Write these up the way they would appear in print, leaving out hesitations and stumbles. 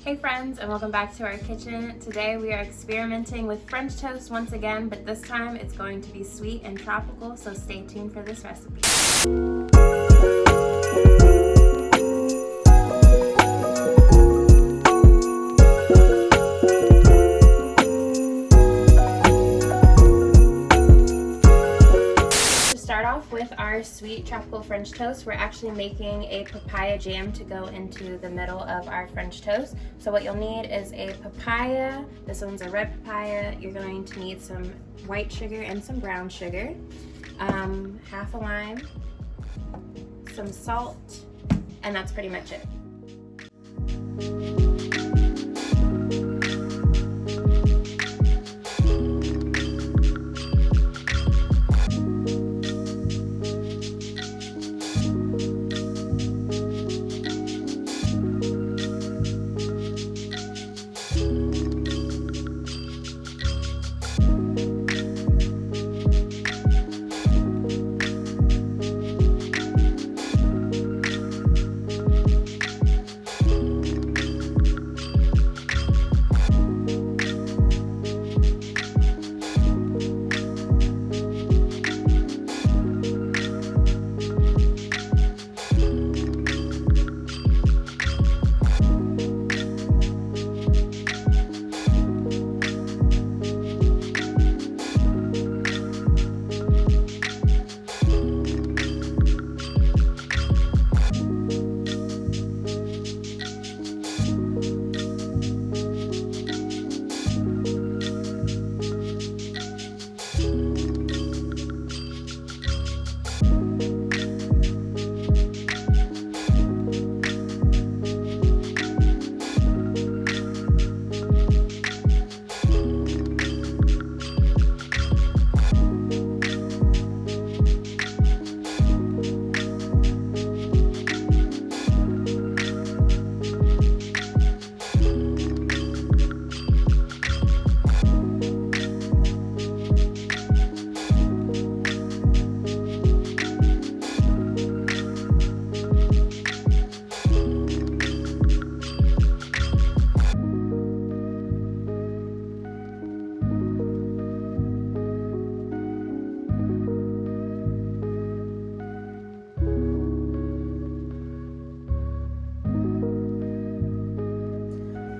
Hey friends, and welcome back to our kitchen. Today we are experimenting with French toast once again, but this time it's going to be sweet and tropical, so stay tuned for this recipe. With our sweet tropical French toast, we're actually making a papaya jam to go into the middle of our French toast. So what you'll need is a papaya. This one's a red papaya. You're going to need some white sugar and some brown sugar, half a lime, some salt, and that's pretty much it.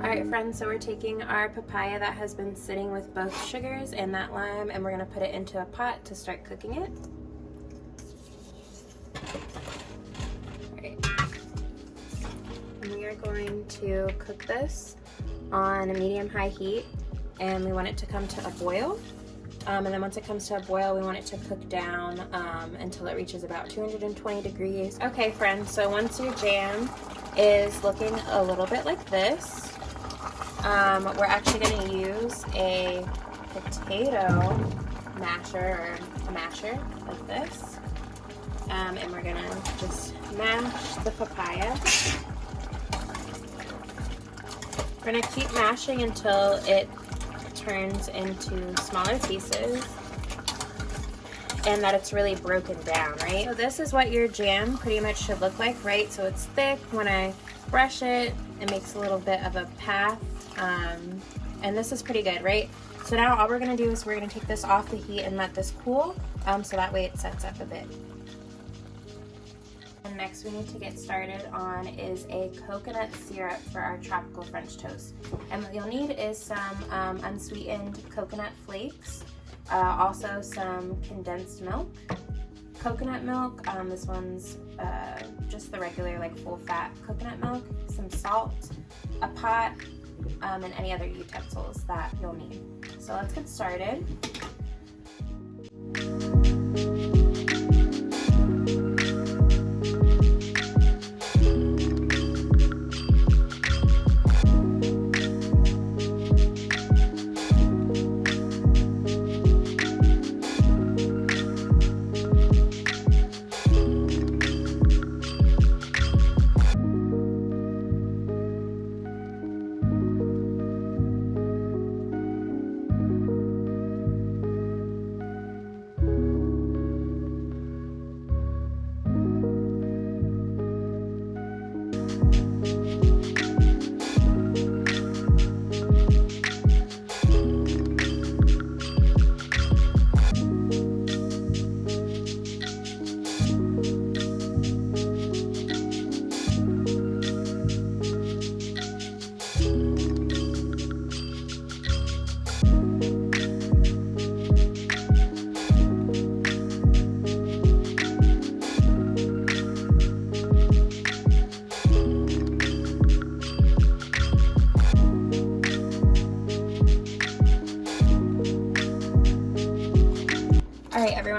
Alright friends, so we're taking our papaya that has been sitting with both sugars and that lime, and we're going to put it into a pot to start cooking it. Alright. And we are going to cook this on a medium-high heat, and we want it to come to a boil. And then once it comes to a boil, we want it to cook down until it reaches about 220 degrees. Okay friends, so once your jam is looking a little bit like this, we're actually going to use a potato masher, or a masher like this, and we're going to just mash the papaya. We're going to keep mashing until it turns into smaller pieces and that it's really broken down, right? So this is what your jam pretty much should look like, right? So it's thick. When I brush it, it makes a little bit of a path. And this is pretty good, right? So now all we're gonna do is we're gonna take this off the heat and let this cool, so that way it sets up a bit. And next we need to get started on is a coconut syrup for our tropical French toast. And what you'll need is some unsweetened coconut flakes, also some condensed milk, coconut milk, this one's just the regular like full fat coconut milk, some salt, a pot, and any other utensils that you'll need. So let's get started.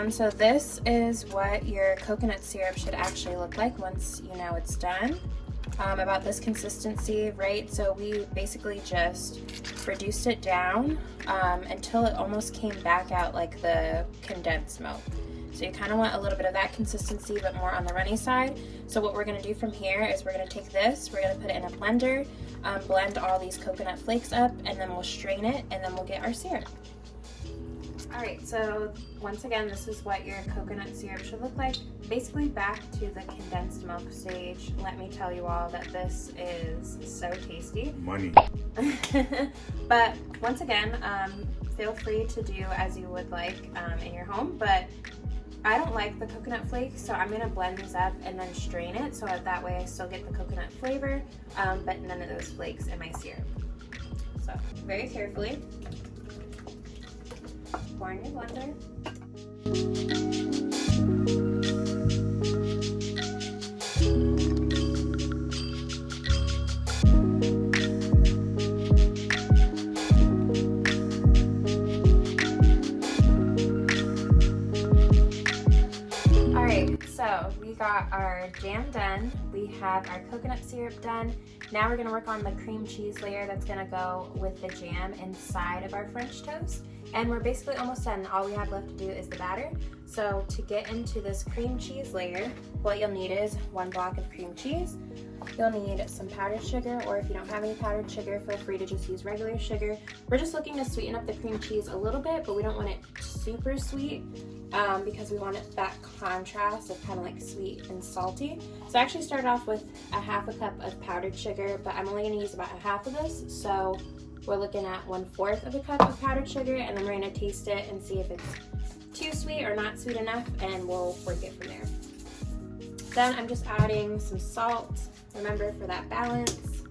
So this is what your coconut syrup should actually look like once you know it's done. About this consistency, right? So we basically just reduced it down until it almost came back out like the condensed milk. So you kind of want a little bit of that consistency, but more on the runny side. So what we're going to do from here is we're going to take this, we're going to put it in a blender, blend all these coconut flakes up, and then we'll strain it, and then we'll get our syrup. Alright, so once again, this is what your coconut syrup should look like. Basically back to the condensed milk stage. Let me tell you all that this is so tasty. Money. But once again, feel free to do as you would like in your home, but I don't like the coconut flakes, so I'm going to blend these up and then strain it so that way I still get the coconut flavor, but none of those flakes in my syrup. So very carefully, pour in your blender. So we got our jam done, we have our coconut syrup done. Now we're going to work on the cream cheese layer that's going to go with the jam inside of our French toast. And we're basically almost done. All we have left to do is the batter. So to get into this cream cheese layer, what you'll need is 1 block of cream cheese. You'll need some powdered sugar, or if you don't have any powdered sugar, feel free to just use regular sugar. We're just looking to sweeten up the cream cheese a little bit, but we don't want it super sweet because we want it that contrast of kind of like sweet and salty. So I actually started off with a 1/2 cup of powdered sugar, but I'm only going to use about 1/2 of this. So we're looking at 1/4 of a cup of powdered sugar, and then we're going to taste it and see if it's too sweet or not sweet enough, and we'll work it from there. Then I'm just adding some salt, remember, for that balance,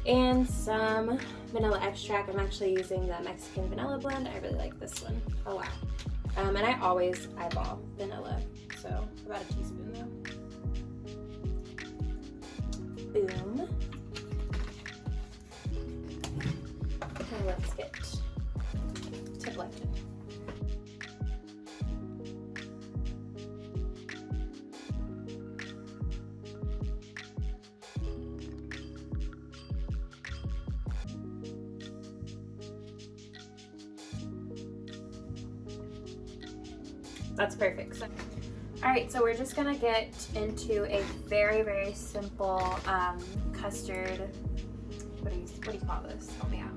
and some vanilla extract. I'm actually using the Mexican vanilla blend. I really like this one a lot. And I always eyeball vanilla, so about a teaspoon though. Boom. And let's get to blending. That's perfect. So, all right, so we're just gonna get into a very, very simple custard. What do you call this? Help me out.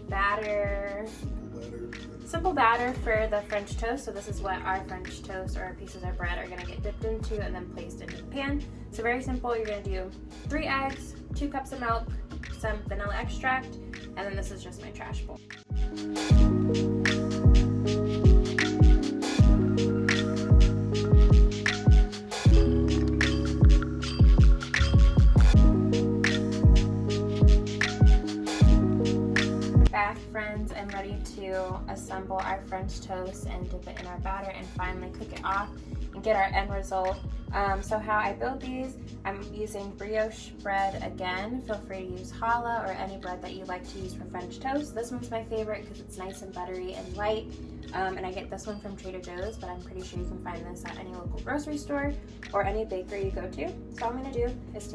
Batter. Simple batter for the French toast. So this is what our French toast or our pieces of bread are gonna get dipped into and then placed into the pan. So very simple. You're gonna do 3 eggs, 2 cups of milk, some vanilla extract, and then this is just my trash bowl. Friends, I'm ready to assemble our French toast and dip it in our batter and finally cook it off and get our end result. So how I build these, I'm using brioche bread again. Feel free to use challah or any bread that you like to use for French toast. This one's my favorite because it's nice and buttery and light. And I get this one from Trader Joe's, but I'm pretty sure you can find this at any local grocery store or any bakery you go to. So all I'm going to do is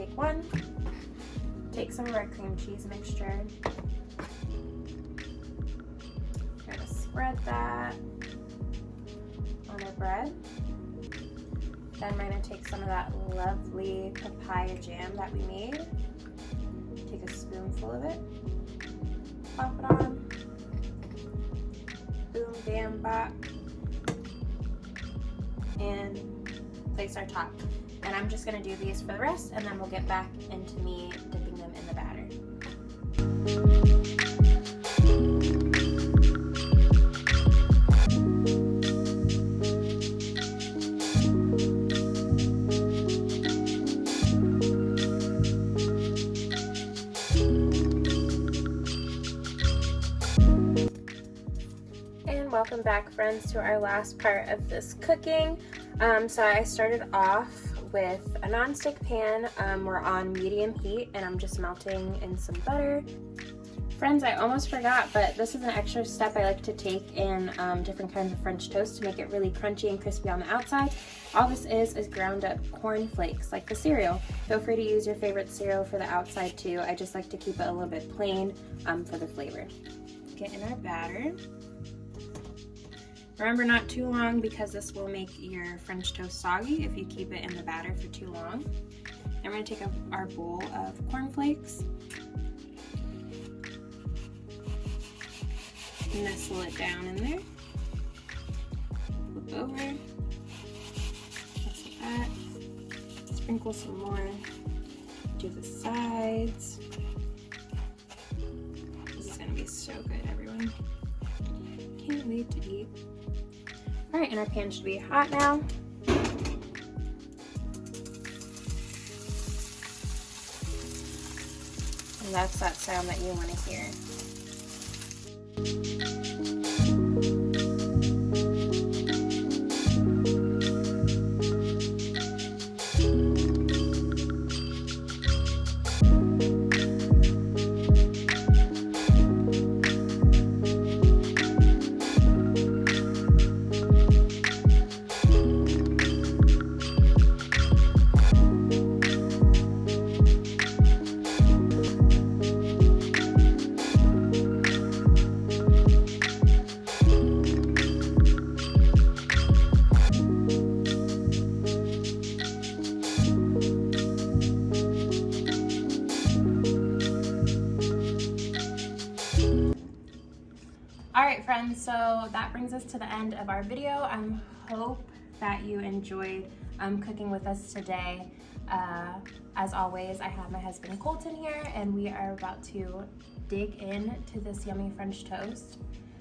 take some of our cream cheese mixture, spread that on our bread. Then we're going to take some of that lovely papaya jam that we made. Take a spoonful of it, pop it on, boom, bam, bop, and place our top. And I'm just going to do these for the rest, and then we'll get back into me dipping them in the batter. Welcome back, friends, to our last part of this cooking. So I started off with a nonstick pan. We're on medium heat and I'm just melting in some butter. Friends, I almost forgot, but this is an extra step I like to take in different kinds of French toast to make it really crunchy and crispy on the outside. All this is ground up corn flakes, like the cereal. Feel free to use your favorite cereal for the outside too. I just like to keep it a little bit plain for the flavor. Get in our batter. Remember, not too long, because this will make your French toast soggy if you keep it in the batter for too long. And we're going to take our bowl of corn flakes, nestle it down in there, flip over, like that, sprinkle some more, do the sides. This is going to be so good, everyone. Can't wait to eat. All right, and our pan should be hot now. And that's that sound that you want to hear. Alright friends, so that brings us to the end of our video. I hope that you enjoyed cooking with us today. As always, I have my husband Colton here, and we are about to dig into this yummy French toast.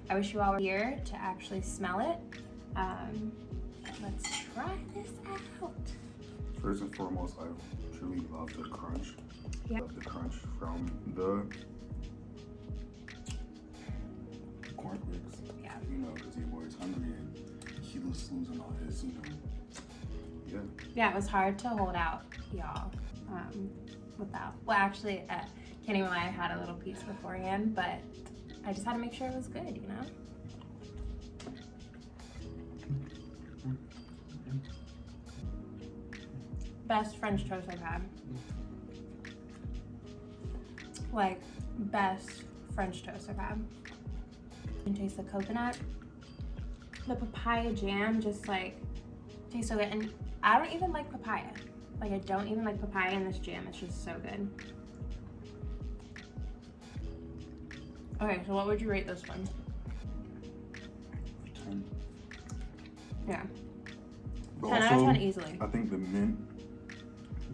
I wish you all were here to actually smell it. Let's try this out. First and foremost, I truly love the crunch. Yep. Love the crunch from the Corn Flakes. Yeah. You know, because your boy's hungry and he was losing all his, you know. Yeah. Yeah, it was hard to hold out, y'all, without. Well, actually, can't even lie, I had a little piece beforehand, but I just had to make sure it was good, you know? Best French toast I've had. Like, best French toast I've had. You can taste the coconut. The papaya jam just like tastes so good. And I don't even like papaya. Like, I don't even like papaya in this jam. It's just so good. Okay, so what would you rate this one? 10. Yeah. But 10 out of 10 easily. I think the mint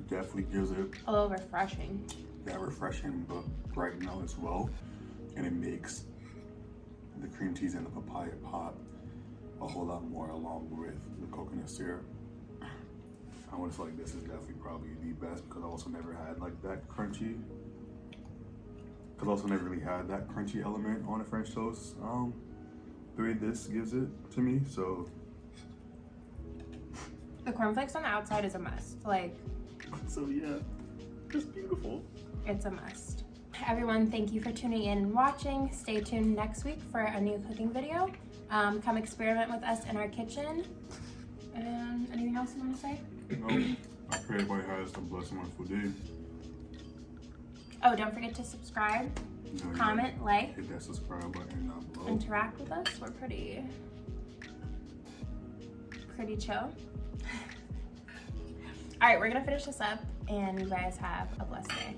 definitely gives it A little refreshing. that refreshing but bright note as well. And it makes the cream cheese and the papaya pop a whole lot more along with the coconut syrup. I would say like this is definitely probably the best because I also never had like that crunchy. Because I also never really had that crunchy element on a French toast. The way this gives it to me, so. The cornflakes on the outside is a must. Like, So yeah, it's beautiful. it's a must. Everyone, thank you for tuning in and watching. Stay tuned next week for a new cooking video. Come experiment with us in our kitchen. And anything else you want to say? No, I pray everybody has a blessed and wonderful day. Oh, don't forget to subscribe, comment, like, hit that subscribe button down below. interact with us. We're pretty chill. All right, we're gonna finish this up, and you guys have a blessed day.